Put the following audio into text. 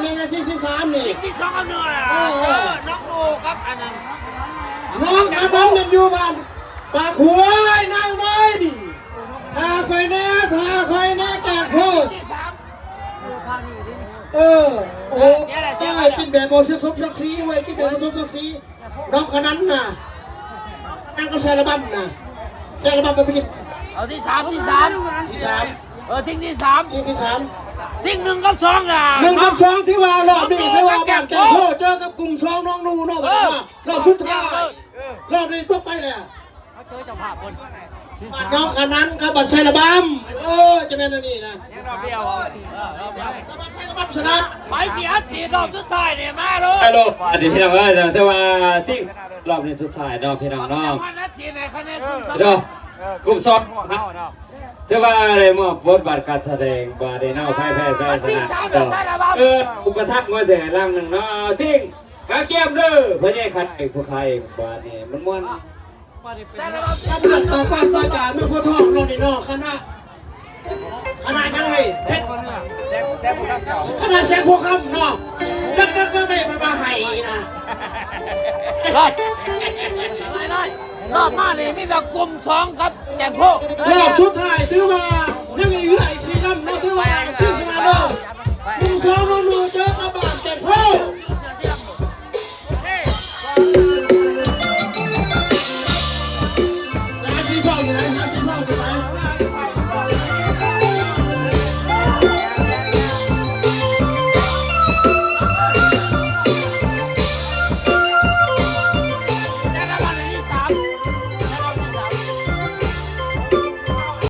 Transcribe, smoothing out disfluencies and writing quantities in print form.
เป็นนาทีที่3นี่ที่2กับ1น่ะน้องดูครับอันนั้นน้องอาบังนั่นอยู่บ้านปากหวยนั่งน้อยดิถ้าคอยแน่แก่โพดที่3โอ้ได้กินแบบโมเสสมศักดิ์ศรีไว้กินแบบโมเสสมศักดิ์ศรีน้องคนนั้นน่ะนั่งก็ใส่ระบำน่ะใส่ระบำไปกินเอาที่3ทิ้งที่3ทิ้ง1กับ2น่ะ1กับ2ที่ว่ารอบนี้ที่ว่าบ้านแก่โพดเจอกับกลุ่ม2น้องนูน้องว่ารอบสุดท้ายรอบนี้ต้องไปแล้วเขาเจอเจ้าภาพบนน้องคนนั้นกับบัตรใส่ระบำจะเป็นอันนี้นะรอบเดียวบัตรใส่ระบำชนะไปเสีย4รอบสุดท้ายเนี่ยมาเลยฮัลโหลอดีตพี่น้องแต่ว่าจริงรอบนี้สุดท้ายน้องพี่น้องน้องเดี๋ยวกลุ่มสองแต่ว่าอะไรมอบบทบาทการแสดงบาดเนาะแพ้ชนะอุปสรรคมาแต่ล่างหนึ่งเนาะจริงกาเกียมเด้อเพื่อให้ใครผู้ใครบาดนี่มันม้วนถ้าเปลือกต่อฟ้าต่อจ่าเมื่อพ่อทองเราในนอกคณะยังไงคณะแสงพวกคำเนาะนักไม่มาให้นะรอบมาเลยมีแต่กลุ่ม2ครับแจมโพรอบชุดท้ายซื้อมา